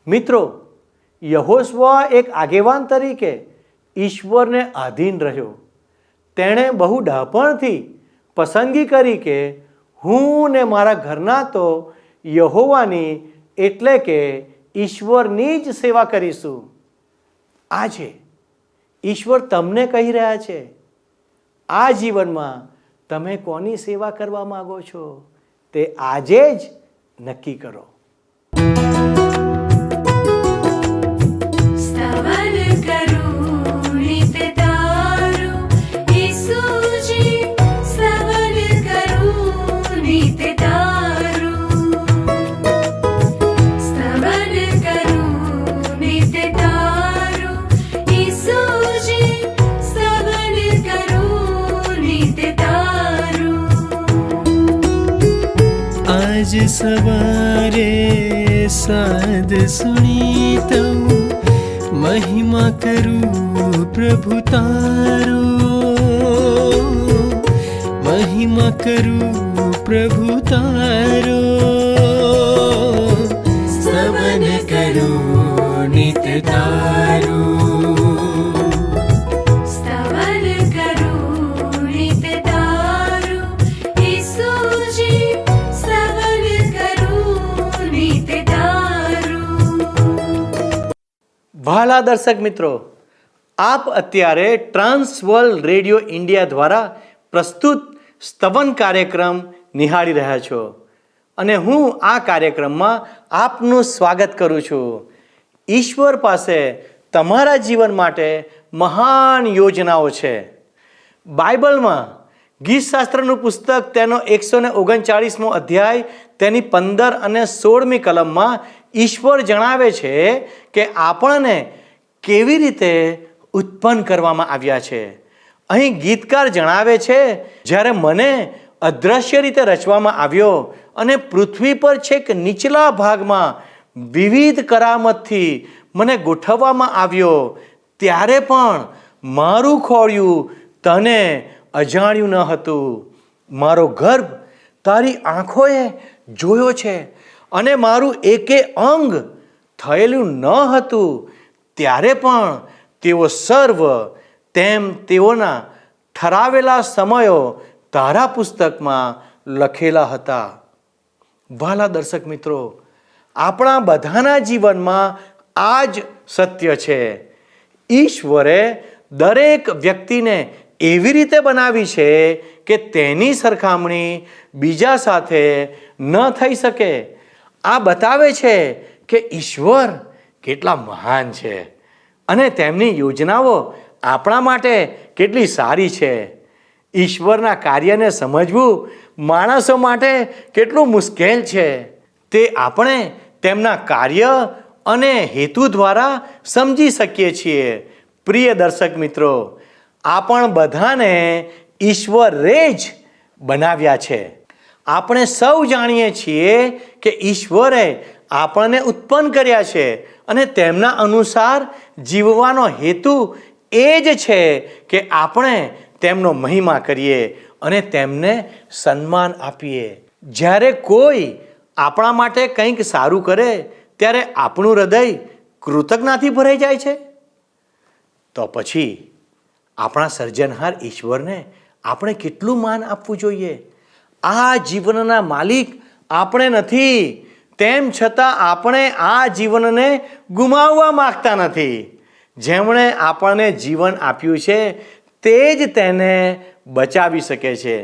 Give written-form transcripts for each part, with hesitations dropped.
મિત્રો, યહોશુઆ એક આગેવાન તરીકે ઈશ્વરને આધીન રહ્યો. તેણે બહુ ડહાપણથી પસંદગી કરી કે હું ને મારા ઘરના તો યહોવાની એટલે કે ઈશ્વરની જ સેવા કરીશું. આજે ઈશ્વર તમને કહી રહ્યા છે, આ જીવનમાં તમે કોની સેવા કરવા માગો છો તે આજે જ નક્કી કરો. आज सवारे साद सुनी तो महिमा करूं प्रभु तारो, महिमा करूं प्रभु तारो. स्तवन करूं नित तारो, વહાલા દર્શક મિત્રો, આપ અત્યારે ટ્રાન્સવર્લ્ડ રેડિયો ઇન્ડિયા દ્વારા પ્રસ્તુત સ્તવન કાર્યક્રમ નિહાળી રહ્યા છો અને હું આ કાર્યક્રમમાં આપનું સ્વાગત કરું છું. ઈશ્વર પાસે તમારા જીવન માટે મહાન યોજનાઓ છે. બાઇબલમાં ગીતશાસ્ત્રનું પુસ્તક તેનો 139મો અધ્યાય તેની 15 અને 16મી કલમમાં ઈશ્વર જણાવે છે કે આપણને કેવી રીતે ઉત્પન્ન કરવામાં આવ્યા છે. અહીં ગીતકાર જણાવે છે, જ્યારે મને અદ્રશ્ય રીતે રચવામાં આવ્યો અને પૃથ્વી પર છેક નીચલા ભાગમાં વિવિધ કરામતથી મને ગોઠવવામાં આવ્યો, ત્યારે પણ મારું ખોળિયું તને અજાણ્યું ન હતું. મારો ગર્ભ તારી આંખોએ જોયો છે અને મારું એકે અંગ થયેલું ન હતું, ત્યારે પણ તેઓ સર્વ તેમ તેઓના ઠરાવેલા સમયો તારા પુસ્તકમાં લખેલા હતા. વહાલા દર્શક મિત્રો, આપણા બધાના જીવનમાં આ જ સત્ય છે. ઈશ્વરે દરેક વ્યક્તિને એવી રીતે બનાવી છે કે તેની સરખામણી બીજા સાથે ન થઈ શકે. આ બતાવે છે કે ઈશ્વર કેટલા મહાન છે અને તેમની યોજનાઓ આપણા માટે કેટલી સારી છે. ઈશ્વરના કાર્યને સમજવું માણસો માટે કેટલું મુશ્કેલ છે, તે આપણે તેમના કાર્ય અને હેતુ દ્વારા સમજી શકીએ છીએ. પ્રિય દર્શક મિત્રો, આપણ બધાને ઈશ્વરે જ બનાવ્યા છે. આપણે સૌ જાણીએ છીએ કે ઈશ્વરે આપણને ઉત્પન્ન કર્યા છે અને તેમના અનુસાર જીવવાનો હેતુ એ જ છે કે આપણે તેમનો મહિમા કરીએ અને તેમને સન્માન આપીએ. જ્યારે કોઈ આપણા માટે કંઈક સારું કરે ત્યારે આપણું હૃદય કૃતજ્ઞતાથી ભરાઈ જાય છે, તો પછી આપણા સર્જનહાર ઈશ્વરને આપણે કેટલું માન આપવું જોઈએ. આ જીવનના માલિક આપણે નથી, તેમ છતાં આપણે આ જીવનને ગુમાવવા માંગતા નથી. જેમણે આપણને જીવન આપ્યું છે તે જ તેને બચાવી શકે છે.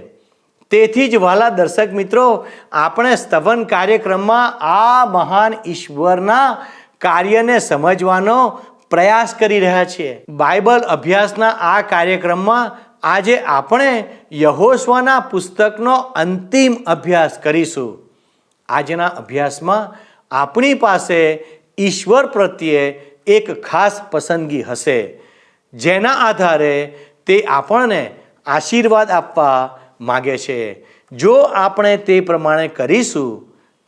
તેથી જ વહાલા દર્શક મિત્રો, આપણે સ્તવન કાર્યક્રમમાં આ મહાન ઈશ્વરના કાર્યને સમજવાનો પ્રયાસ કરી રહ્યા છીએ. બાઇબલ અભ્યાસના આ કાર્યક્રમમાં આજે આપણે યહોશુઆના પુસ્તકનો અંતિમ અભ્યાસ કરીશું. આજના અભ્યાસમાં આપણી પાસે ઈશ્વર પ્રત્યે એક ખાસ પસંદગી હશે, જેના આધારે તે આપણને આશીર્વાદ આપવા માગે છે. જો આપણે તે પ્રમાણે કરીશું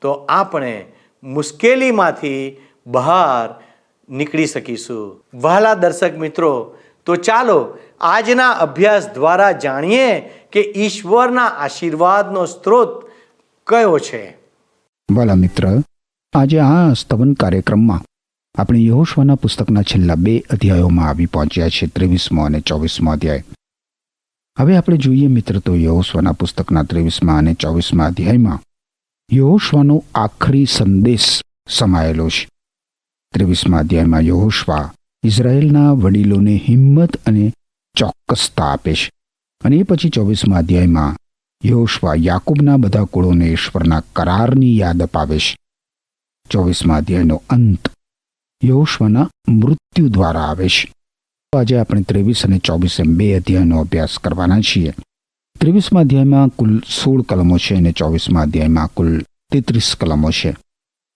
તો આપણે મુશ્કેલીમાંથી બહાર નીકળી શકીશું. વહાલા દર્શક મિત્રો, તો ચાલો આજના અભ્યાસ દ્વારા જાણીએ કે ઈશ્વરના આશીર્વાદનો સ્ત્રોત કયો છે. વાલા મિત્ર, આજે આ સ્તવન કાર્યક્રમમાં આપણે યહોશુઆના પુસ્તકના છેલ્લા 2 અધ્યાયોમાં આવી પહોંચ્યા છે, 23મો અને 24મો અધ્યાય. હવે આપણે જોઈએ મિત્ર તો યહોશુઆના પુસ્તકના 23મા અને 24મા અધ્યાયમાં યહોશુઆનો આખરી સંદેશ સમાયેલો છે. 23મા અધ્યાયમાં યહોશુઆ ઇઝરાયેલના વડીલોને હિંમત અને ચોક્કસતા આપે છે, અને એ પછી 24મા અધ્યાયમાં યહોશુઆ યાકૂબના બધા કુળોને ઈશ્વરના કરારની યાદ અપાવે છે. 24મા અધ્યાયનો અંત યહોશુઆના મૃત્યુ દ્વારા આવે છે. આજે આપણે 23 અને 24 એમ 2 અધ્યાયનો અભ્યાસ કરવાના છીએ. 23મા અધ્યાયમાં કુલ 16 કલમો છે અને 24મા અધ્યાયમાં કુલ 33 કલમો છે.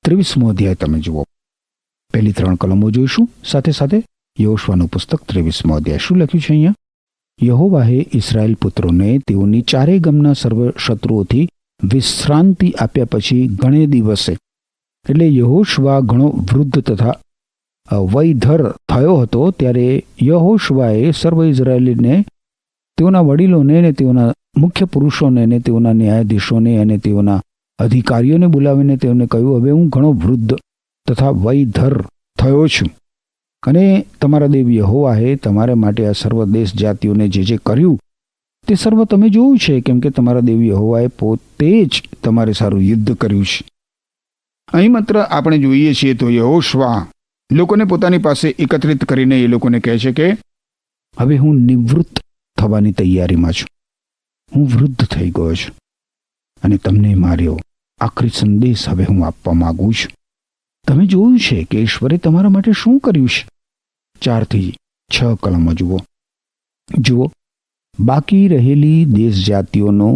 23મો અધ્યાય તમે જુઓ. પહેલી 3 કલમો જોઈશું. સાથે સાથે યહોશુઆનું પુસ્તક 23મો અધ્યાય. શું લખ્યું છે અહીંયા? યહોવાએ ઇસ્રાયેલ પુત્રોને તેઓની ચારે ગમના સર્વ શત્રુઓથી વિશ્રાંતિ આપ્યા પછી ઘણે દિવસે, એટલે યહોશુઆ ઘણો વૃદ્ધ તથા વયધર થયો હતો, ત્યારે યહોશુઆએ સર્વ ઇઝરાયેલીને, તેઓના વડીલોને અને તેઓના મુખ્ય પુરુષોને અને તેઓના ન્યાયાધીશોને અને તેઓના અધિકારીઓને બોલાવીને તેઓને કહ્યું, હવે હું ઘણો વૃદ્ધ તથા વયધર થયો છું, અને તમારા દેવ યહોવાએ તમારા માટે આ સર્વ દેશ જાતિઓને જે કર્યું તે સર્વ તમે જોયું છે, કેમ કે તમારા દેવ યહોવાએ પોતે જ તમારે સારું યુદ્ધ કર્યું છે. અહીં માત્ર આપણે જોઈએ છીએ તો યહોશુઆ લોકોને પોતાની પાસે એકત્રિત કરીને એ લોકોને કહે છે કે હવે હું નિવૃત્ત થવાની તૈયારીમાં છું, હું વૃદ્ધ થઈ ગયો છું, અને તમને માર્યો આખરી સંદેશ હવે હું આપવા માંગુ છું. તમે જોયું છે કે ઈશ્વરે તમારા માટે શું કર્યું છે. 4 થી 6 કલમો જુઓ. બાકી રહેલી દેશ જાતિઓનો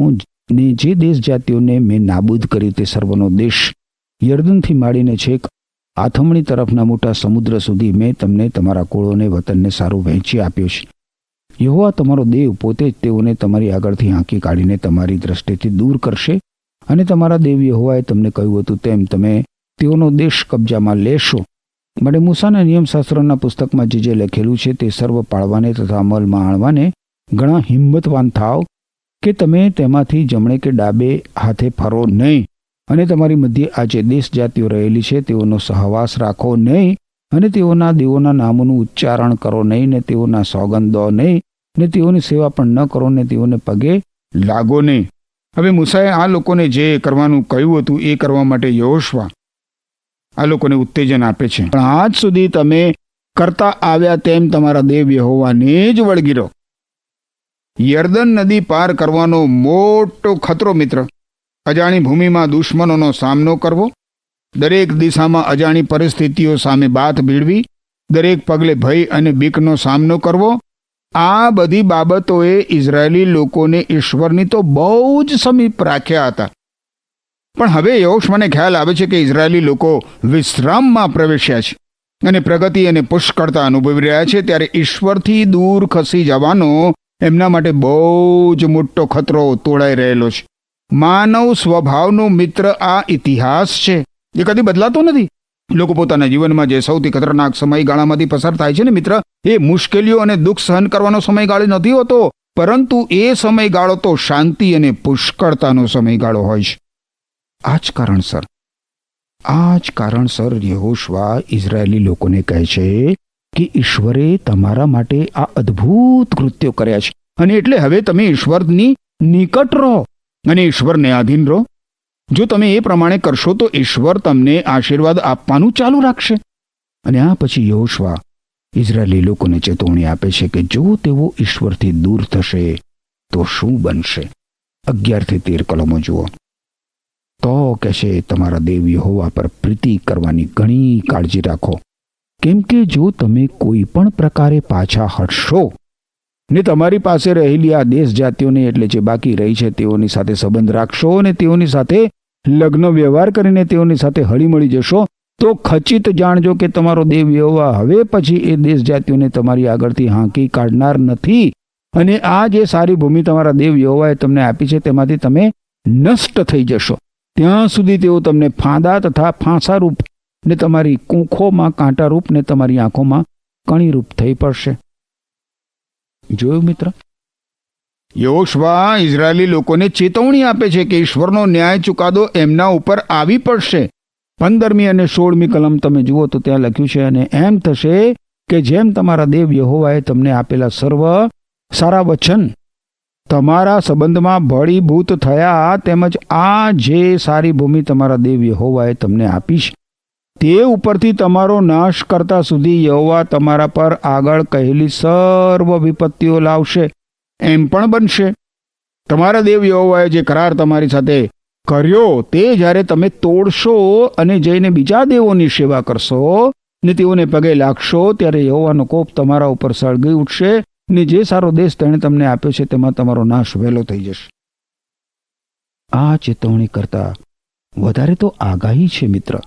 ને જે દેશ જાતિઓને મેં નાબૂદ કરી તે સર્વનો દેશ યર્દનથી માંડીને છેક આથમણી તરફના મોટા સમુદ્ર સુધી મેં તમને તમારા કુળોને વતનને સારું વહેંચી આપ્યો છે. યહોવા તમારો દેવ પોતે જ તેઓને તમારી આગળથી હાંકી કાઢીને તમારી દ્રષ્ટિથી દૂર કરશે, અને તમારા દેવ યહોવાએ તમને કહ્યું હતું તેમ તમે તેઓનો દેશ કબજામાં લેશો. માટે મૂસાના નિયમશાસ્ત્રના પુસ્તકમાં જે લખેલું છે તે સર્વ પાળવાને તથા અમલમાં આણવાને ઘણા હિંમતવાન થાવ, કે તમે તેમાંથી જમણે કે ડાબે હાથે ફરો નહીં, અને તમારી મધ્યે આ જે દેશ જાતિઓ રહેલી છે તેઓનો સહવાસ રાખો નહીં, અને તેઓના દેવોના નામોનું ઉચ્ચારણ કરો નહીં, ને તેઓના સોગંદ દો નહીં, ને તેઓની સેવા પણ ન કરો, ને તેઓને પગે લાગો નહીં. હવે મૂસાએ આ લોકોને જે કરવાનું કહ્યું હતું એ કરવા માટે યહોશુઆ આ લોકોને ઉત્તેજન આપે છે. પણ આજ સુધી તમે કરતા આવ્યા તેમ તમારા દેવ યહોવાને જ વળગી રહો. યર્દન નદી પાર કરવાનો મોટો ખતરો મિત્ર. અજાણી ભૂમિમાં દુશ્મનોનો સામનો કરવો, દરેક દિશામાં અજાણી પરિસ્થિતિઓ સામે બાથ ભીડવી, દરેક પગલે ભય અને બીકનો સામનો કરવો, આ બધી બાબતોએ ઇઝરાયેલી લોકોને ઈશ્વરની તો બહુ જ સમીપ રાખ્યા હતા. પણ હવે યહોશુઆને ખ્યાલ આવે છે કે ઇઝરાયેલી લોકો વિશ્રામમાં પ્રવેશ્યા છે અને પ્રગતિ અને પુષ્કળતા અનુભવી રહ્યા છે, ત્યારે ઈશ્વરથી દૂર ખસી જવાનો એમના માટે બહુ જ મોટો ખતરો તોડાઈ રહેલો છે. માનવ સ્વભાવનો મિત્ર આ ઇતિહાસ છે, એ કદી બદલાતો નથી. લોકો પોતાના જીવનમાં જે સૌથી ખતરનાક સમયગાળામાંથી પસાર થાય છે ને મિત્ર, એ મુશ્કેલીઓ અને દુઃખ સહન કરવાનો સમયગાળો નથી હોતો, પરંતુ એ સમયગાળો તો શાંતિ અને પુષ્કળતાનો સમયગાળો હોય છે. આ જ કારણસર યહોશુઆ ઇઝરાયેલી લોકોને કહે છે કે ઈશ્વરે તમારા માટે આ અદ્ભુત કૃત્યો કર્યા છે, અને એટલે હવે તમે ઈશ્વરની નિકટ રહો અને ઈશ્વરને આધીન રહો. જો તમે એ પ્રમાણે કરશો તો ઈશ્વર તમને આશીર્વાદ આપવાનું ચાલુ રાખશે. અને આ પછી યહોશુઆ ઇઝરાયેલી લોકોને ચેતવણી આપે છે કે જો તેઓ ઈશ્વરથી દૂર થશે તો શું બનશે. 11 થી 13 કલમો જુઓ. તો કહેશે તમારા દેવ યહોવા પર પ્રીતિ કરવાની ઘણી કાળજી રાખો, કેમ કે જો તમે કોઈ પણ પ્રકારે પાછા હટશો ને તમારી પાસે રહેલી આ દેશ જાતિઓને, એટલે જે બાકી રહી છે તેઓની સાથે સંબંધ રાખશો અને તેઓની સાથે લગ્ન વ્યવહાર કરીને તેઓની સાથે હળીમળી જશો, તો ખચિત જાણજો કે તમારો દેવ યહોવા હવે પછી એ દેશ જાતિઓને તમારી આગળથી હાંકી કાઢનાર નથી, અને આ જે સારી ભૂમિ તમારા દેવ યહોવાએ તમને આપી છે તેમાંથી તમે નષ્ટ થઈ જશો. ત્યાં સુધી તેઓ તમને ફાંદા તથા ફાંસા રૂપ ને તમારી કૂંખોમાં કાંટા રૂપ ને તમારી આંખોમાં કણી રૂપ થઈ પડશે. જોયું મિત્ર, યહોશુઆ ઇઝરાયેલી લોકોને ચેતવણી આપે છે કે ઈશ્વરનો ન્યાય ચુકાદો એમના ઉપર આવી પડશે. 15મી અને 16મી કલમ તમે જુઓ તો ત્યાં લખ્યું છે, અને એમ થશે કે જેમ તમારા દેવ યહોવાએ તમને આપેલા સર્વ સારા વચન તમારા સંબંધમાં ભળીભૂત થયા, તેમજ આ જે સારી ભૂમિ તમારા દેવ યહોવાએ તમને આપી છે તે ઉપરથી તમારો નાશ કરતા સુધી યહોવા તમારા પર આગળ કહેલી સર્વ વિપત્તિઓ લાવશે. એમ પણ બનશે, તમારા દેવ યહોવાએ જે કરાર તમારી સાથે કર્યો તે જ્યારે તમે તોડશો અને જઈને બીજા દેવોની સેવા કરશો ને તેઓને પગે લાગશો, ત્યારે યહોવાનો કોપ તમારા ઉપર સળગી ઉઠશે ને જે સારો દેશ તેણે તમને આપ્યો છે તેમાં તમારો નાશ વહેલો થઈ જશે. આ ચેતવણી કરતા વધારે તો આગાહી છે મિત્ર.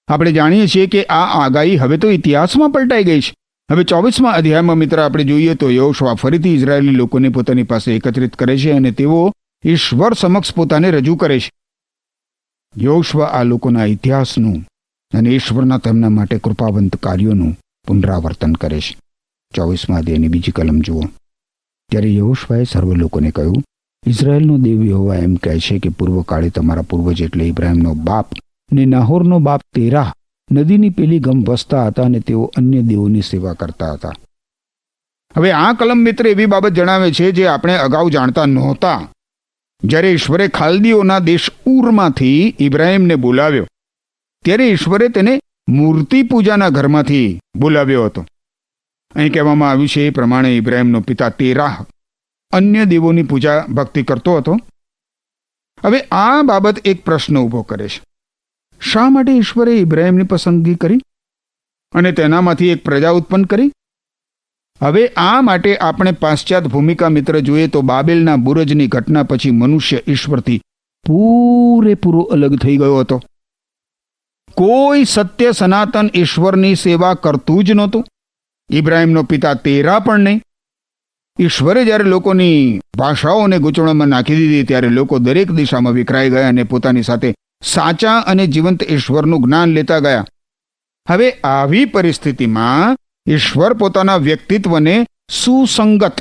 આપણે જાણીએ છીએ કે આ આગાહી હવે તો ઇતિહાસમાં પલટાઈ ગઈ છે. હવે 24મા અધ્યાયમાં મિત્ર આપણે જોઈએ તો યહોશુઆ ફરીથી ઇઝરાયેલી લોકોને પોતાની પાસે એકત્રિત કરે છે અને તેઓ ઈશ્વર સમક્ષ પોતાને રજૂ કરે છે. યહોશુઆ આ લોકોના ઇતિહાસનું અને ઈશ્વરના તેમના માટે કૃપાવંત કાર્યોનું પુનરાવર્તન કરે છે. 24મા અધ્યાયની બીજી કલમ જુઓ. ત્યારે યહોશુઆએ સર્વ લોકોને કહ્યું, ઇઝરાયેલનો દેવ યહોવા એમ કહે છે કે પૂર્વકાળે તમારા પૂર્વજ એટલે ઇબ્રાહીમનો બાપ ને નાહોરનો બાપ તેરાહ નદીની પેલી ગમ વસતા હતા અને તેઓ અન્ય દેવોની સેવા કરતા હતા. હવે આ કલમ મિત્ર એવી બાબત જણાવે છે જે આપણે અગાઉ જાણતા નહોતા. જ્યારે ઈશ્વરે ખાલદીઓના દેશ ઉરમાંથી ઇબ્રાહીમને બોલાવ્યો ત્યારે ઈશ્વરે તેને મૂર્તિ પૂજાના ઘરમાંથી બોલાવ્યો હતો. અહીં કહેવામાં આવ્યું છે એ પ્રમાણે ઇબ્રાહીમનો પિતા તેરાહ અન્ય દેવોની પૂજા ભક્તિ કરતો હતો. હવે આ બાબત એક પ્રશ્ન ઊભો કરે છે. શા માટે ઈશ્વરે ઇબ્રાહીમની પસંદગી કરી અને તેનામાંથી એક પ્રજા ઉત્પન્ન કરી? હવે આ માટે આપણે પાશ્ચાત્ય ભૂમિકા મિત્ર જોઈએ તો બાબેલના બુરજની ઘટના પછી મનુષ્ય ઈશ્વરથી પૂરેપૂરો અલગ થઈ ગયો હતો. કોઈ સત્ય સનાતન ઈશ્વરની સેવા કરતું જ નહોતું. ઇબ્રાહીમનો પિતા તેરા પણ નહીં. ઈશ્વરે જ્યારે લોકોની ભાષાઓને ગૂંચવણમાં નાખી દીધી ત્યારે લોકો દરેક દિશામાં વિખરાઈ ગયા અને પોતાની સાથે સાચા અને જીવંત ઈશ્વરનું જ્ઞાન લેતા ગયા. હવે આવી પરિસ્થિતિમાં ઈશ્વર પોતાના વ્યક્તિત્વને સુસંગત,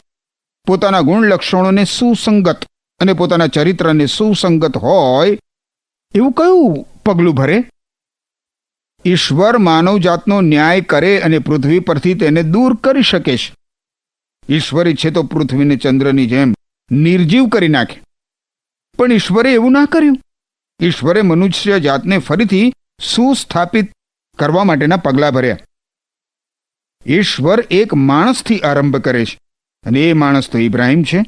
પોતાના ગુણ લક્ષણોને સુસંગત અને પોતાના ચરિત્રને સુસંગત હોય એવું કયું પગલું ભરે? ઈશ્વર માનવજાતનો ન્યાય કરે અને પૃથ્વી પરથી તેને દૂર કરી શકે છે. ઈશ્વર ઈચ્છે તો પૃથ્વીને ચંદ્રની જેમ નિર્જીવ કરી નાખે, પણ ઈશ્વરે એવું ના કર્યું. ઈશ્વરે મનુષ્ય જાતને ફરીથી સુસ્થાપિત કરવા માટેના પગલાં ભર્યા. ઈશ્વર એક માણસથી આરંભ કરે છે અને એ માણસ તો ઇબ્રાહીમ છે.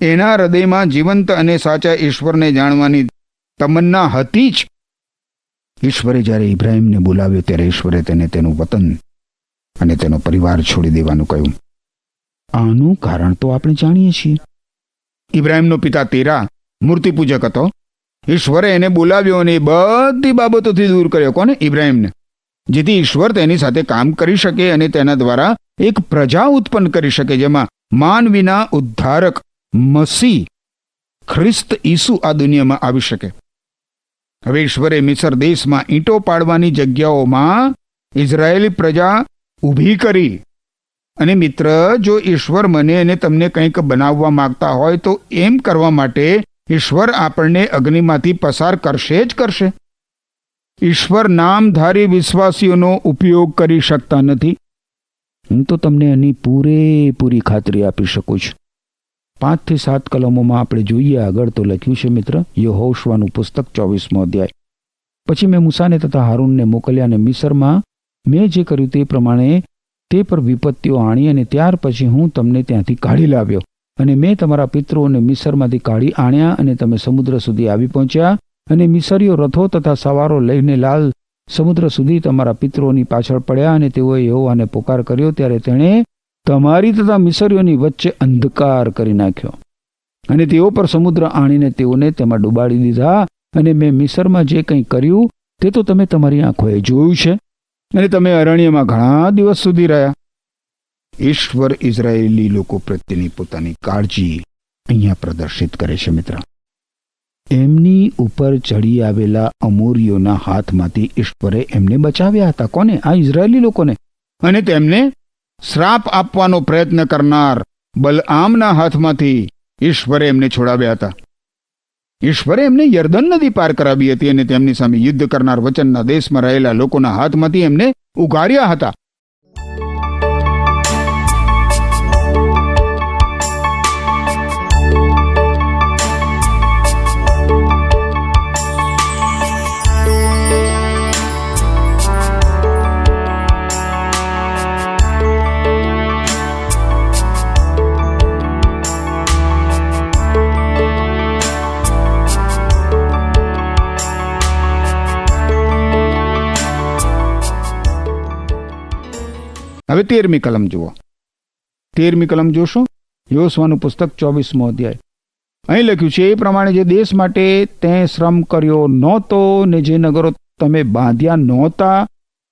એના હૃદયમાં જીવંત અને સાચા ઈશ્વરને જાણવાની તમન્ના હતી જ. ઈશ્વરે જ્યારે ઇબ્રાહીમને બોલાવ્યો ત્યારે ઈશ્વરે તેને તેનું વતન અને તેનો પરિવાર છોડી દેવાનું કહ્યું. આનું કારણ તો આપણે જાણીએ છીએ. ઇબ્રાહીમનો પિતા તેરા મૂર્તિપૂજક હતો. ઈશ્વરે એને બોલાવ્યો અને એ બધી બાબતોથી દૂર કર્યો. કોને? ઇબ્રાહીમને. જેથી ઈશ્વર તેની સાથે કામ કરી શકે અને તેના દ્વારા એક પ્રજા ઉત્પન્ન કરી શકે જેમાં માનવીના ઉદ્ધારક મસીહ ખ્રિસ્ત ઈસુ આ દુનિયામાં આવી શકે. હવે ઈશ્વરે મિસર દેશમાં ઈંટો પાડવાની જગ્યાઓમાં ઇઝરાયેલી પ્રજા ઊભી કરી. અને મિત્ર, જો ઈશ્વર મને અને તમને કંઈક બનાવવા માંગતા હોય તો એમ કરવા માટે ઈશ્વર આપણને અગ્નિમાંથી પસાર કરશે જ કરશે. ઈશ્વર નામધારી વિશ્વાસીઓનો ઉપયોગ કરી શકતા નથી. હું તો તમને એની પૂરેપૂરી ખાતરી આપી શકું છું. 5 થી 7 કલમોમાં આપણે જોઈએ આગળ તો લખ્યું છે મિત્ર, યહોશુઆનું પુસ્તક 24મો અધ્યાય. પછી મેં મૂસાને તથા હારૂનને મોકલ્યા અને મિસરમાં મેં જે કર્યું તે પ્રમાણે તે પર વિપત્તિઓ આણી અને ત્યાર પછી હું તમને ત્યાંથી કાઢી લાવ્યો અને મેં તમારા પિતૃઓને મિસરમાંથી કાઢી આણ્યા અને તમે સમુદ્ર સુધી આવી પહોંચ્યા અને મિસરીઓ રથો તથા સવારો લઈને લાલ સમુદ્ર સુધી તમારા પિતૃઓની પાછળ પડ્યા અને તેઓએ યહોવાને પોકાર કર્યો ત્યારે તેણે તમારી તથા મિસરીઓની વચ્ચે અંધકાર કરી નાખ્યો અને તેઓ પર સમુદ્ર આણીને તેઓને તેમાં ડૂબાડી દીધા. અને મેં મિસરમાં જે કંઈ કર્યું તે તો તમે તમારી આંખોએ જોયું છે અને તમે અરણ્યમાં ઘણા દિવસ સુધી રહ્યા. ઈશ્વર ઇઝરાયેલી લોકો પ્રત્યેની પોતાની કાળજી અહીંયા પ્રદર્શિત કરે છે મિત્ર. એમની ઉપર ચડી આવેલા અમોરીઓના હાથમાંથી ઈશ્વરે એમને બચાવ્યા હતા. કોને? આ ઇઝરાયેલી લોકોને. અને તેમને શ્રાપ આપવાનો પ્રયત્ન કરનાર બલઆમના હાથમાંથી ઈશ્વરે એમને છોડાવ્યા હતા. ઈશ્વરે એમને યર્દન નદી પાર કરાવી હતી અને તેમની સામે યુદ્ધ કરનાર વચનના દેશમાં રહેલા લોકોના હાથમાંથી એમને ઉગાર્યા હતા. હવે 13મી કલમ જુઓ. 13મી કલમ જોશો, યોશુઆનું પુસ્તક 24મો અધ્યાય. અહીં લખ્યું છે, એ પ્રમાણે જે દેશ માટે તે શ્રમ કર્યો નહોતો ને જે નગરો તમે બાંધ્યા નહોતા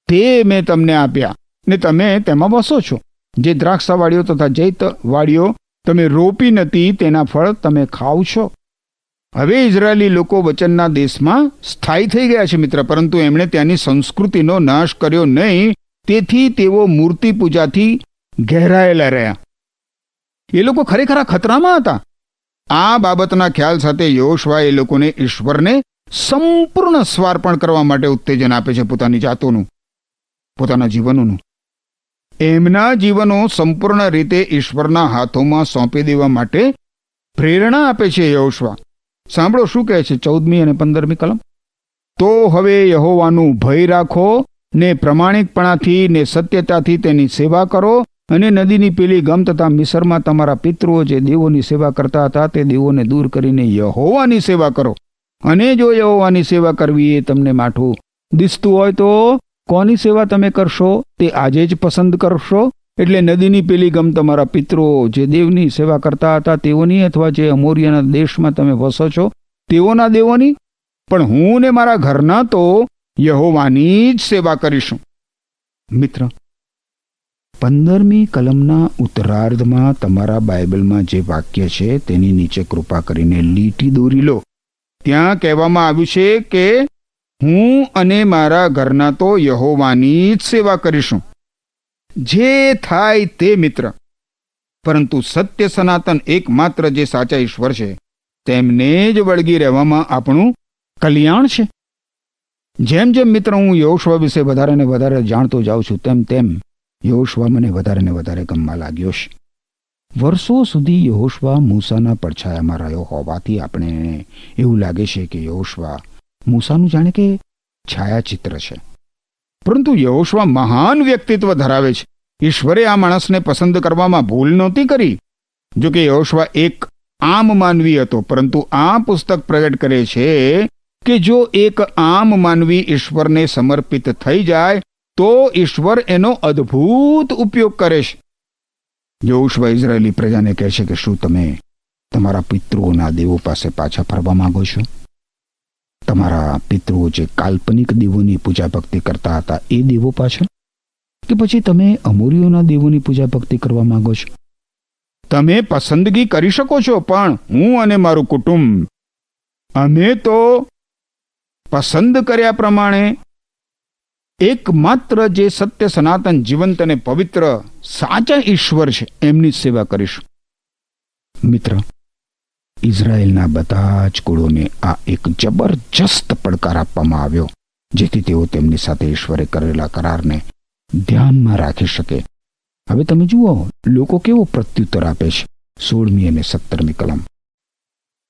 તે મેં તમને આપ્યા ને તમે તેમાં વસો છો. જે દ્રાક્ષાવાડીઓ તથા જૈતવાડીઓ તમે રોપી નથી તેના ફળ તમે ખાવ છો. હવે ઇઝરાયેલી લોકો વચનના દેશમાં સ્થાયી થઈ ગયા છે મિત્ર, પરંતુ એમણે ત્યાંની સંસ્કૃતિનો નાશ કર્યો નહીં, તેથી તેઓ મૂર્તિ પૂજાથી ઘેરાયેલા રહ્યા. એ લોકો ખરેખર આ ખતરામાં હતા. આ બાબતના ખ્યાલ સાથે યોશુઆ એ લોકોને ઈશ્વરને સંપૂર્ણ સ્વાર્પણ કરવા માટે ઉત્તેજન આપે છે. પોતાની જાતોનું, પોતાના જીવનોનું, એમના જીવનો સંપૂર્ણ રીતે ઈશ્વરના હાથોમાં સોંપી દેવા માટે પ્રેરણા આપે છે યોશુઆ. સાંભળો શું કહે છે 14મી અને 15મી કલમ. તો હવે યહોવાનું ભય રાખો ને પ્રમાણિકપણાથી ને સત્યતાથી તેની સેવા કરો, અને નદીની પેલી ગમ તથા મિસરમાં તમારા પિતૃઓ જે દેવોની સેવા કરતા હતા તે દેવોને દૂર કરીને યહોવાની સેવા કરો. અને જો યહોવાની સેવા કરવી એ તમને માઠું દિસતું હોય તો કોની સેવા તમે કરશો તે આજે જ પસંદ કરશો. એટલે નદીની પેલી ગમ તમારા પિતૃઓ જે દેવની સેવા કરતા હતા તેઓની, અથવા જે અમોરિયાના દેશમાં તમે વસો છો તેઓના દેવોની, પણ હું ને મારા ઘરના તો યહોવાની જ સેવા કરીશું. મિત્ર, 15મી કલમના ઉત્તરાર્ધમાં તમારા બાઇબલમાં જે વાક્ય છે તેની નીચે કૃપા કરીને લીટી દોરી લો. ત્યાં કહેવામાં આવ્યું છે કે હું અને મારા ઘરના તો યહોવાની જ સેવા કરીશું. જે થાય તે મિત્ર, પરંતુ સત્ય સનાતન એકમાત્ર જે સાચા ઈશ્વર છે તેમને જ વળગી રહેવામાં આપણું કલ્યાણ છે. જેમ જેમ મિત્ર હું યોશુઆ વિશે વધારે ને વધારે જાણતો જાઉં છું તેમ તેમ યોશુઆ મને વધારે ને વધારે ગમવા લાગ્યો છે. વર્ષો સુધી યોશુઆ મૂસાના પડછાયામાં રહ્યો હોવાથી આપણે એવું લાગે છે કે યોશુઆ મૂસાનું જાણે કે છાયાચિત્ર છે. પરંતુ યોશુઆ મહાન વ્યક્તિત્વ ધરાવે છે. ઈશ્વરે આ માણસને પસંદ કરવામાં ભૂલ નહોતી કરી. જો કે યોશુઆ એક આમ માનવી હતો, પરંતુ આ પુસ્તક પ્રગટ કરે છે કે જો એક આમ માનવી ઈશ્વરને સમર્પિત થઈ જાય તો ઈશ્વર એનો અદ્ભુત ઉપયોગ કરે છે. યોશુઆ ઇઝરાયેલી પ્રજાને કહે છે કે શું તમે તમારા પિતૃઓના દેવો પાસે પાછા ફરવા માંગો છો? તમારા પિતૃઓ જે કાલ્પનિક દેવોની પૂજા ભક્તિ કરતા હતા એ દેવો પાછળ, કે પછી તમે અમોરીઓના દેવોની પૂજા ભક્તિ કરવા માંગો છો? તમે પસંદગી કરી શકો છો, પણ હું અને મારું કુટુંબ અમે તો પસંદ કર્યા પ્રમાણે એકમાત્ર જે સત્ય સનાતન જીવંત અને પવિત્ર સાચા ઈશ્વર છે એમની જ સેવા કરીશું. મિત્ર, ઇઝરાયેલના બધા જ કુળોને આ એક જબરજસ્ત પડકાર આપવામાં આવ્યો, જેથી તેઓ તેમની સાથે ઈશ્વરે કરેલા કરારને ધ્યાનમાં રાખી શકે. હવે તમે જુઓ લોકો કેવો પ્રત્યુત્તર આપે છે. 16મી અને 17મી કલમ.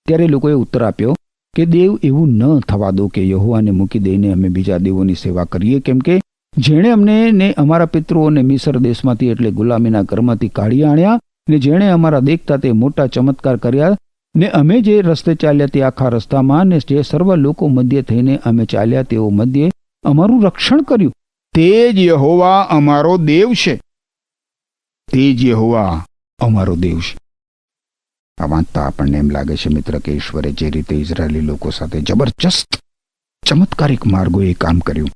ત્યારે લોકોએ ઉત્તર આપ્યો કે દેવ એવું ન થવા દો કે યહોવાને મૂકી દઈને અમે બીજા દેવોની સેવા કરીએ, કેમ કે જેણે અમને ને અમારા પિતૃઓને મિસર દેશમાંથી એટલે ગુલામીના ઘરમાંથી કાઢી આણ્યા, ને જેણે અમારા દેખતા તે મોટા ચમત્કાર કર્યા, ને અમે જે રસ્તે ચાલ્યા તે આખા રસ્તામાં, ને જે સર્વ લોકો મધ્ય થઈને અમે ચાલ્યા તેઓ મધ્યે અમારું રક્ષણ કર્યું, તે જ યહોવા અમારો દેવ છે. તે જ યહોવા અમારો દેવ છે. આ વાંચતા આપણને એમ લાગે છે મિત્ર કે ઈશ્વરે જે રીતે ઇઝરાયેલી લોકો સાથે જબરજસ્ત ચમત્કારિક માર્ગોએ કામ કર્યું,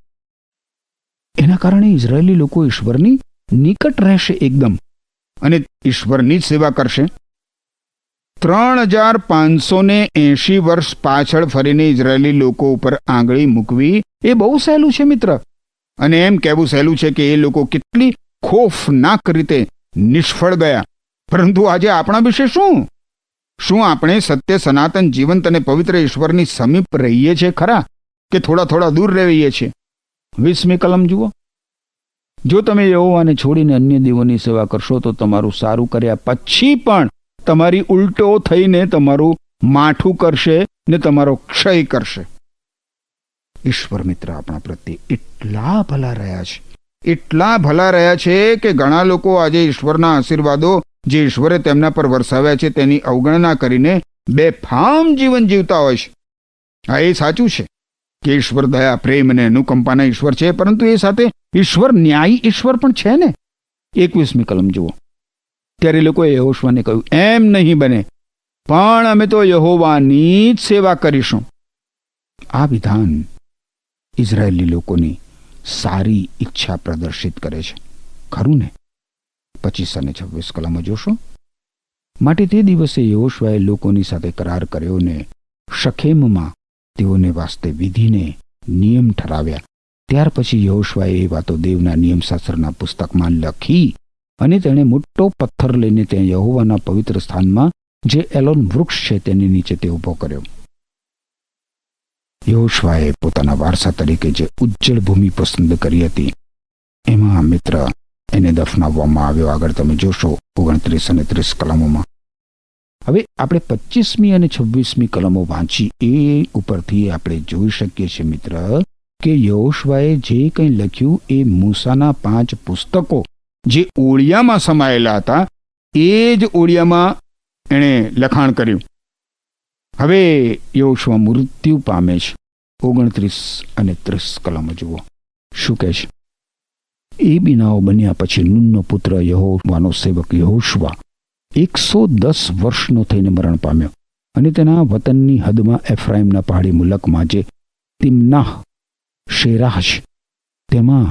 એના કારણે ઇઝરાયેલી લોકો ઈશ્વરની નિકટ રહેશે એકદમ, અને ઈશ્વરની જ સેવા કરશે. 3580 વર્ષ પાછળ ફરીને ઇઝરાયેલી લોકો ઉપર આંગળી મૂકવી એ બહુ સહેલું છે મિત્ર, અને એમ કહેવું સહેલું છે કે એ લોકો કેટલી ખોફનાક રીતે નિષ્ફળ ગયા. પરંતુ આજે આપણા વિશે શું? શું આપણે સત્ય સનાતન જીવંત અને પવિત્ર ઈશ્વરની સમીપ રહીએ છીએ ખરા કે થોડા થોડા દૂર રહીએ છીએ? 20મી કલમ જુઓ. જો તમે યહોવાને છોડીને અન્ય દેવોની સેવા કરશો તો તમારું સારું કર્યા પછી પણ તમારી ઉલટો થઈને તમારું માઠું કરશે ને તમારો ક્ષય કરશે. ઈશ્વર મિત્ર આપણા પ્રત્યે એટલા ભલા રહ્યા છે, એટલા ભલા રહ્યા છે કે ઘણા લોકો આજે ઈશ્વરના આશીર્વાદો જે ઈશ્વરે તેમના પર વરસાવ્યા છે તેની અવગણના કરીને બેફામ જીવન જીવતા હોય છે. હા, એ સાચું છે કે ઈશ્વર દયા, પ્રેમ અને અનુકંપાના ઈશ્વર છે, પરંતુ એ સાથે ઈશ્વર ન્યાયી ઈશ્વર પણ છે ને. 21મી કલમ જુઓ. ત્યારે લોકોએ યહોશુઆને કહ્યું, એમ નહીં બને, પણ અમે તો યહોવાની જ સેવા કરીશું. આ વિધાન ઇઝરાયેલી લોકોની સારી ઈચ્છા પ્રદર્શિત કરે છે, ખરું ને? 25 અને 26 કલમો જોશો. માટે તે દિવસે યહોશુઆએ લોકોની સાથે કરાર કર્યો ને શખેમમાં તેઓને વાસ્તે વિધિને નિયમ ઠરાવ્યા. ત્યાર પછી યહોશુઆએ એ વાતો દેવના નિયમશાસ્ત્રના પુસ્તકમાં લખી અને તેણે મોટો પથ્થર લઈને ત્યાં યહોવાના પવિત્ર સ્થાનમાં જે એલોન વૃક્ષ છે તેની નીચે તે ઊભો કર્યો. યહોશુઆએ પોતાના વારસા તરીકે જે ઉજ્જળ ભૂમિ પસંદ કરી હતી એમાં મિત્ર એને દફનાવવામાં આવ્યો. આગળ તમે જોશો 29 અને 30 કલમોમાં. હવે આપણે 25મી અને 26મી કલમો વાંચી એ ઉપરથી આપણે જોઈ શકીએ છીએ મિત્ર કે યહોશુઆએ જે કંઈ લખ્યું એ મૂસાના 5 પુસ્તકો જે ઓળિયામાં સમાયેલા હતા એ જ ઓળિયામાં એણે લખાણ કર્યું. હવે યહોશુઆ મૃત્યુ પામે છે. 29 અને 30 કલમો જુઓ શું કહે છે. એ બનાવો બન્યા પછી નૂનનો પુત્ર યહોવાનો સેવક યહોશુઆ 110 વર્ષનો થઈને મરણ પામ્યો અને તેના વતનની હદમાં એફ્રાઈમના પહાડી મુલકમાં જે તિમ્નાહ શેરાહ છે તેમાં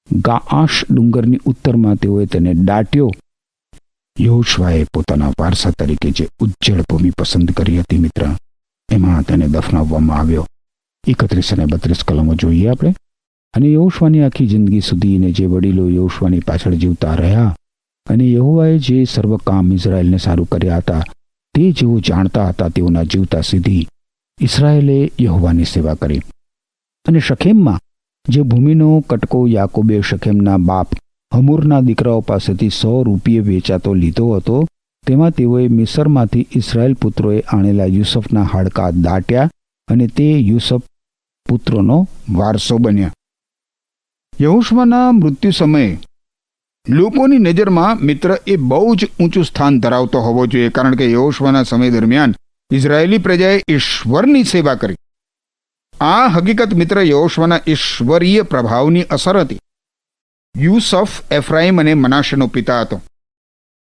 ગાઆશ ડુંગરની ઉત્તરમાં તેઓએ તેને દાટ્યો. યહોશુઆએ પોતાના વારસા તરીકે જે ઉજ્જળ ભૂમિ પસંદ કરી હતી મિત્ર એમાં તેને દફનાવવામાં આવ્યો. 31 અને 32 કલમો જોઈએ આપણે. અને યહોશુઆની આખી જિંદગી સુધીને જે વડીલો યહોશુઆની પાછળ જીવતા રહ્યા અને યહોવાએ જે સર્વ કામ ઇઝરાયેલને સારું કર્યા હતા તે જેઓ જાણતા હતા તેઓના જીવતા સુધી ઇસ્રાયેલે યહોવાની સેવા કરી. અને શખેમમાં જે ભૂમિનો કટકો યાકોબે શખેમના બાપ હમૂરના દીકરાઓ પાસેથી 100 રૂપિયે વેચાતો લીધો હતો તેમાં તેઓએ મિસરમાંથી ઇસ્રાયેલ પુત્રોએ આણેલા યુસુફના હાડકા દાટ્યા અને તે યુસુફ પુત્રોનો વારસો બન્યા. યહોશુઆના મૃત્યુ સમયે લોકોની નજરમાં મિત્ર એ બહુ જ ઊંચું સ્થાન ધરાવતો હોવો જોઈએ, કારણ કે યહોશુઆના સમય દરમિયાન ઇઝરાયેલી પ્રજાએ ઈશ્વરની સેવા કરી. આ હકીકત મિત્ર યહોશુઆના ઈશ્વરીય પ્રભાવની અસર હતી. યુસુફ એફ્રાઈમ અને મનાશેનો પિતા હતો.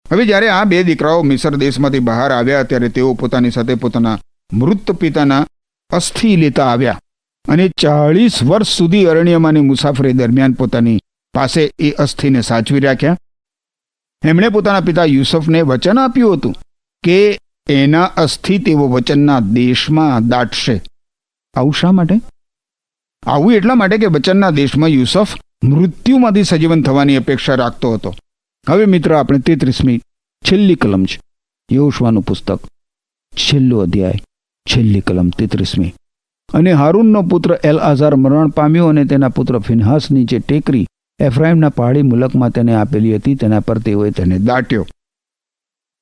હવે જ્યારે આ 2 દીકરાઓ મિસર દેશમાંથી બહાર આવ્યા ત્યારે તેઓ પોતાની સાથે પોતાના મૃત પિતાના અસ્થિ લેતા આવ્યા અને 40 વર્ષ સુધી અરણ્યમાંની મુસાફરી દરમિયાન પોતાની પાસે એ અસ્થિને સાચવી રાખ્યા. એમણે પોતાના પિતા યુસુફને વચન આપ્યું હતું કે એના અસ્થિ તેઓ વચનના દેશમાં દાટશે. આવું શા માટે? આવું એટલા માટે કે વચનના દેશમાં યુસુફ મૃત્યુમાંથી સજીવન થવાની અપેક્ષા રાખતો હતો. હવે મિત્ર આપણે 33મી છેલ્લી કલમ છે યહોશુઆનું પુસ્તક, છેલ્લો અધ્યાય, છેલ્લી કલમ 33મી. અને હારૂનનો પુત્ર એલઆઝાર મરણ પામ્યો અને તેના પુત્ર ફિનહાસની જે ટેકરી એફ્રાઈમના પહાડી મુલકમાં તેને આપેલી હતી તેના પર તેઓએ તેને દાટ્યો.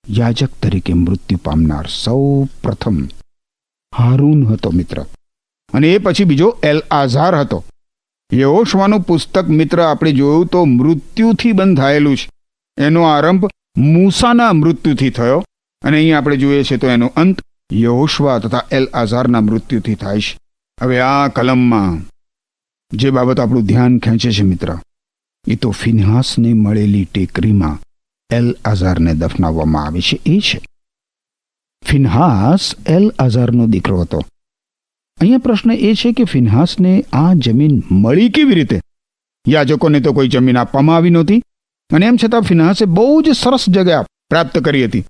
યાજક તરીકે મૃત્યુ પામનાર સૌ પ્રથમ હારૂન હતો મિત્ર, અને એ પછી બીજો એલઆઝાર હતો. યહોશુઆનું પુસ્તક મિત્ર આપણે જોયું તો મૃત્યુથી બંધાયેલું છે. એનો આરંભ મૂસાના મૃત્યુથી થયો અને અહીં આપણે જોઈએ છીએ તો એનો અંત યહોશુઆ તથા એલઆઝારના મૃત્યુથી થાય છે. હવે આ કલમમાં જે બાબત આપણું ધ્યાન ખેંચે છે મિત્ર એ તો ફિનહાસને મળેલી ટેકરીમાં એલઆઝારને દફનાવવામાં આવે છે એ છે. ફિનહાસ એલઆઝારનો દીકરો હતો. અહીંયા પ્રશ્ન એ છે કે ફિનહાસને આ જમીન મળી કેવી રીતે? યાજકોને તો કોઈ જમીન આપવામાં આવી નહોતી અને એમ છતાં ફિનહાસે બહુ જ સરસ જગ્યા પ્રાપ્ત કરી હતી.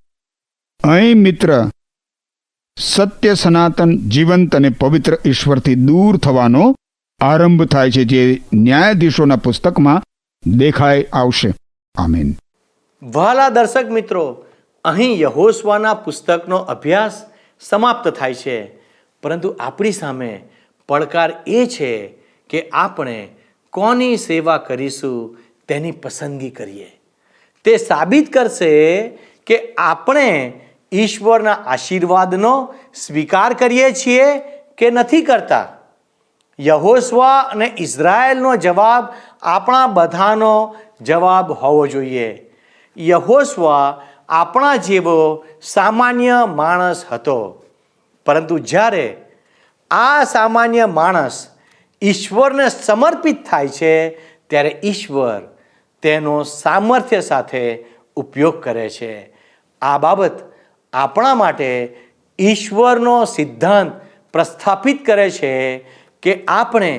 અહીં મિત્ર સત્ય સનાતન જીવંત અને પવિત્ર ઈશ્વરથી દૂર થવાનો આરંભ થાય છે જે ન્યાયાધીશોના પુસ્તકમાં દેખાઈ આવશે. આમીન. વહાલા દર્શક મિત્રો, અહીં યહોશુઆના પુસ્તકનો અભ્યાસ સમાપ્ત થાય છે, પરંતુ આપણી સામે પડકાર એ છે કે આપણે કોની સેવા કરીશું તેની પસંદગી કરીએ. તે સાબિત કરશે કે આપણે ઈશ્વરના આશીર્વાદનો સ્વીકાર કરીએ છીએ કે નથી કરતા. યહોશુઆ અને ઇઝરાયેલનો જવાબ આપણા બધાનો જવાબ હોવો જોઈએ. યહોશુઆ આપણા જેવો સામાન્ય માણસ હતો, પરંતુ જ્યારે આ સામાન્ય માણસ ઈશ્વરને સમર્પિત થાય છે ત્યારે ઈશ્વર તેનો સામર્થ્ય સાથે ઉપયોગ કરે છે. આ બાબત આપણા માટે ઈશ્વરનો સિદ્ધાંત પ્રસ્થાપિત કરે છે કે આપણે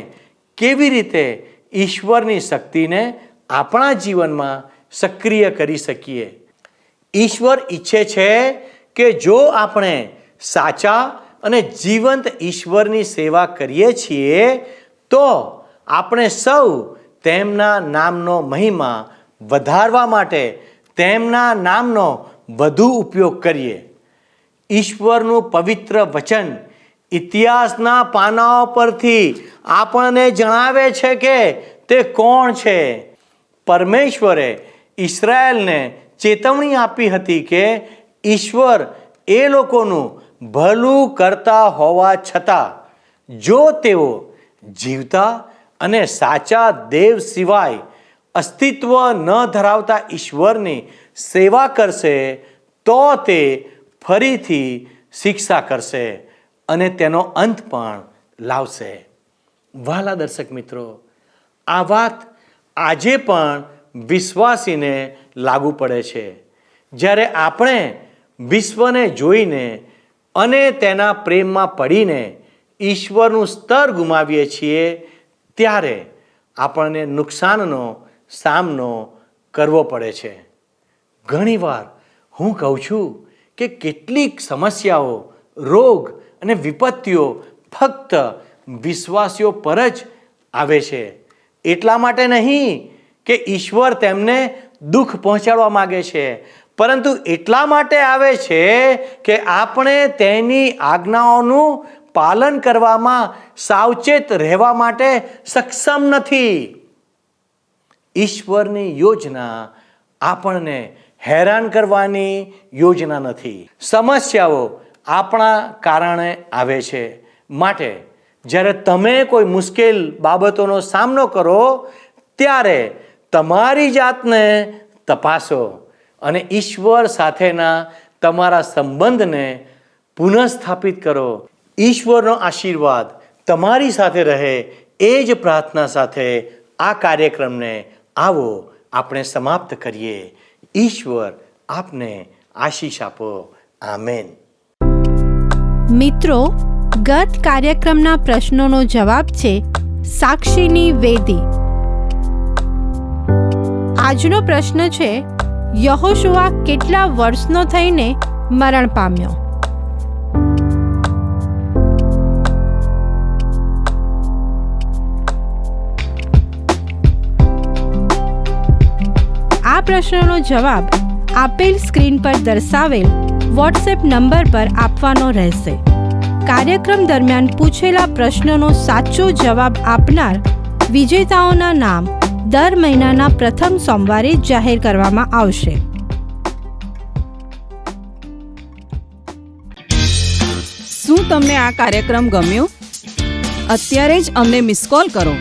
કેવી રીતે ઈશ્વરની શક્તિને આપણા જીવનમાં સક્રિય કરી શકીએ. ઈશ્વર ઈચ્છે છે કે જો આપણે સાચા અને જીવંત ઈશ્વરની સેવા કરીએ છીએ તો આપણે સૌ તેમના નામનો મહિમા વધારવા માટે તેમના નામનો વધુ ઉપયોગ કરીએ. ઈશ્વરનું પવિત્ર વચન ઇતિહાસના પાનાઓ પરથી આપણને જણાવે છે કે તે કોણ છે. પરમેશ્વરે ઇસ્રાયેલને ચેતવણી આપી હતી કે ઈશ્વર એ લોકોનું ભલું કરતા હોવા છતાં જો તેઓ જીવતા અને સાચા દેવ સિવાય અસ્તિત્વ ન ધરાવતા ઈશ્વરની સેવા કરશે તો તે ફરીથી શિક્ષા કરશે અને તેનો અંત પણ લાવશે. વહાલા દર્શક મિત્રો, આ વાત આજે પણ વિશ્વાસીને લાગુ પડે છે. જ્યારે આપણે વિશ્વને જોઈને અને તેના પ્રેમમાં પડીને ઈશ્વરનું સ્તર ગુમાવીએ છીએ ત્યારે આપણને નુકસાનનો સામનો કરવો પડે છે. ઘણીવાર હું કહું છું કે કેટલીક સમસ્યાઓ, રોગ અને વિપત્તિઓ ફક્ત વિશ્વાસીઓ પર જ આવે છે. એટલા માટે નહીં કે ઈશ્વર તેમને દુઃખ પહોંચાડવા માગે છે, પરંતુ એટલા માટે આવે છે કે આપણે તેની આજ્ઞાઓનું પાલન કરવામાં સાવચેત રહેવા માટે સક્ષમ નથી. ઈશ્વરની યોજના આપણને હેરાન કરવાની યોજના નથી. સમસ્યાઓ આપણા કારણે આવે છે. માટે જ્યારે તમે કોઈ મુશ્કેલ બાબતોનો સામનો કરો ત્યારે તમારી જાતને તપાસો અને ઈશ્વર સાથેના તમારા સંબંધને પુનઃસ્થાપિત કરો. ઈશ્વરનો આશીર્વાદ તમારી સાથે રહે એ જ પ્રાર્થના સાથે આ કાર્યક્રમને આવો આપણે સમાપ્ત કરીએ. ઈશ્વર આપને આશીષ આપો. આમેન. મિત્રો, ગત કાર્યક્રમના પ્રશ્નોનો જવાબ છે સાક્ષીની વેદી. આજનો પ્રશ્ન છે, યહોશુઆ કેટલા વર્ષનો થઈને મરણ પામ્યો? આ પ્રશ્નનો જવાબ આપેલ સ્ક્રીન પર દર્શાવેલ વોટ્સએપ નંબર પર આપવાનો રહેશે. કાર્યક્રમ દરમિયાન પૂછેલા પ્રશ્નનો સાચો જવાબ આપનાર વિજેતાઓના નામ દર મહિનાના પ્રથમ સોમવારે જાહેર કરવામાં આવશે. શું તમને આ કાર્યક્રમ ગમ્યો? અત્યારે જ અમને મિસ કોલ કરો.